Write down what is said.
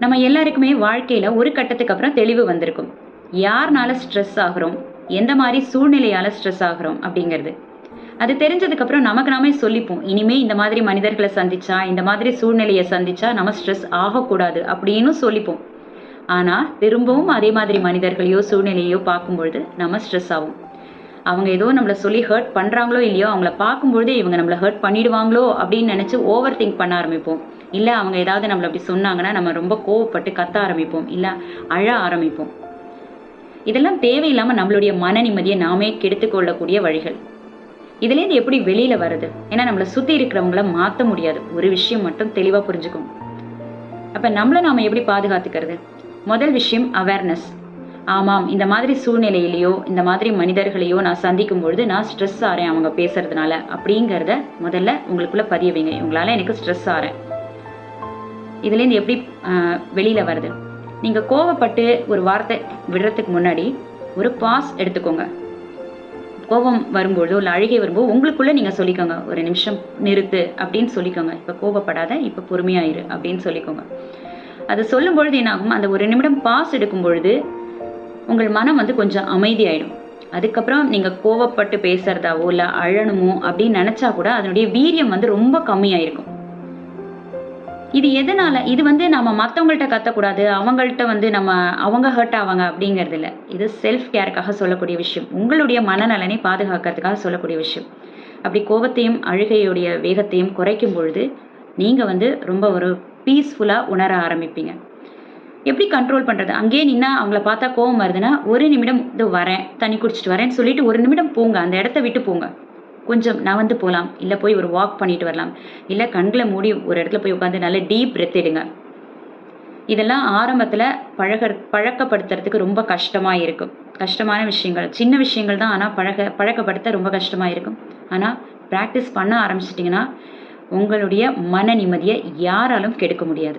நம்ம எல்லாருக்குமே வாழ்க்கையில ஒரு கட்டத்துக்கு அப்புறம் தெளிவு வந்திருக்கும். யார்னால ஸ்ட்ரெஸ் ஆகுறோம், எந்த மாதிரி சூழ்நிலையால ஸ்ட்ரெஸ் ஆகுறோம் அப்படிங்கிறது. அது தெரிஞ்சதுக்கு அப்புறம் நமக்கு நாமே சொல்லிப்போம், இனிமே இந்த மாதிரி மனிதர்களை சந்திச்சா, இந்த மாதிரி சூழ்நிலையை சந்திச்சா நம்ம ஸ்ட்ரெஸ் ஆகக்கூடாது அப்படின்னு சொல்லிப்போம். ஆனா திரும்பவும் அதே மாதிரி மனிதர்களையோ சூழ்நிலையோ பார்க்கும்பொழுது நம்ம ஸ்ட்ரெஸ் ஆகும். அவங்க ஏதோ நம்மளை சொல்லி ஹர்ட் பண்றாங்களோ இல்லையோ, அவங்கள பார்க்கும்பொழுதே இவங்க நம்மளை ஹர்ட் பண்ணிடுவாங்களோ அப்படின்னு நினைச்சு ஓவர் திங்க் பண்ண ஆரம்பிப்போம். இல்ல அவங்க ஏதாவது நம்மள அப்படி சொன்னாங்கன்னா நம்ம ரொம்ப கோவப்பட்டு கத்த ஆரம்பிப்போம், இல்ல அழ ஆரம்பிப்போம். இதெல்லாம் தேவையில்லாம நம்மளுடைய மன நிம்மதியை நாமே கெடுத்துக் கொள்ளக்கூடிய வழிகள். இதுல இருந்து எப்படி வெளியில வருது? ஏன்னா நம்மளை சுத்தி இருக்கிறவங்கள மாத்த முடியாது. ஒரு விஷயம் மட்டும் தெளிவா புரிஞ்சுக்கணும். அப்ப நம்மள நாம எப்படி பாதுகாத்துக்கிறது? முதல் விஷயம் அவேர்னஸ். ஆமாம், இந்த மாதிரி சூழ்நிலையிலையோ இந்த மாதிரி மனிதர்களையோ நான் சந்திக்கும் பொழுது நான் ஸ்ட்ரெஸ் ஆறேன் அவங்க பேசுறதுனால அப்படிங்கிறத முதல்ல உங்களுக்குள்ள பதிய வைங்க. இவங்களால எனக்கு ஸ்ட்ரெஸ் ஆறேன். இதுலேருந்து எப்படி வெளியில வருது? நீங்க கோவப்பட்டு ஒரு வார்த்தை விடுறதுக்கு முன்னாடி ஒரு பாஸ் எடுத்துக்கோங்க. கோபம் வரும்போதோ இல்லை அழுகை வரும்போது உங்களுக்குள்ள நீங்க சொல்லிக்கோங்க, ஒரு நிமிஷம் நிறுத்து அப்படின்னு சொல்லிக்கோங்க. இப்ப கோபப்படாத, இப்ப பொறுமையாயிரு அப்படின்னு சொல்லிக்கோங்க. அது சொல்லும் பொழுது என்ன ஆகும், அந்த ஒரு நிமிடம் பாஸ் எடுக்கும் பொழுது உங்கள் மனம் கொஞ்சம் அமைதியாயிடும். அதுக்கப்புறம் நீங்க கோவப்பட்டு பேசுறதாவோ இல்லை அழணுமோ அப்படின்னு நினைச்சா கூட அதனுடைய வீரியம் ரொம்ப கம்மியாயிருக்கும். இது எதனால? இது நம்ம மற்றவங்கள்ட்ட கத்தக்கூடாது, அவங்கள்ட்ட நம்ம அவங்க ஹர்ட் ஆவாங்க அப்படிங்கிறது இல்லை. இது செல்ஃப் கேருக்காக சொல்லக்கூடிய விஷயம், உங்களுடைய மனநலனை பாதுகாக்கிறதுக்காக சொல்லக்கூடிய விஷயம். அப்படி கோபத்தையும் அழுகையுடைய வேகத்தையும் குறைக்கும் பொழுது நீங்க ரொம்ப ஒரு பீஸ்ஃபுல்லா உணர ஆரம்பிப்பீங்க. எப்படி கண்ட்ரோல் பண்றது? அங்கேயே நின்னா அவங்கள பார்த்தா கோவம் வருதுன்னா ஒரு நிமிடம் இது வரேன், தண்ணி குடிச்சிட்டு வரேன்னு சொல்லிட்டு ஒரு நிமிடம் போங்க, அந்த இடத்த விட்டு போங்க. கொஞ்சம் நவந்து போகலாம், இல்லை போய் ஒரு வாக் பண்ணிட்டு வரலாம், இல்லை கண்களை மூடி ஒரு இடத்துல போய் உட்காந்து நல்ல டீப் பிரெத் எடுங்க. இதெல்லாம் ஆரம்பத்தில் பழக்கப்படுத்துறதுக்கு ரொம்ப கஷ்டமாக இருக்கும். கஷ்டமான விஷயங்கள், சின்ன விஷயங்கள் தான். ஆனால் பழக்கப்படுத்த ரொம்ப கஷ்டமாக இருக்கும். ஆனால் ப்ராக்டிஸ் பண்ண ஆரம்பிச்சிட்டிங்கன்னா உங்களுடைய மன நிம்மதியை யாராலும் கெடுக்க முடியாது.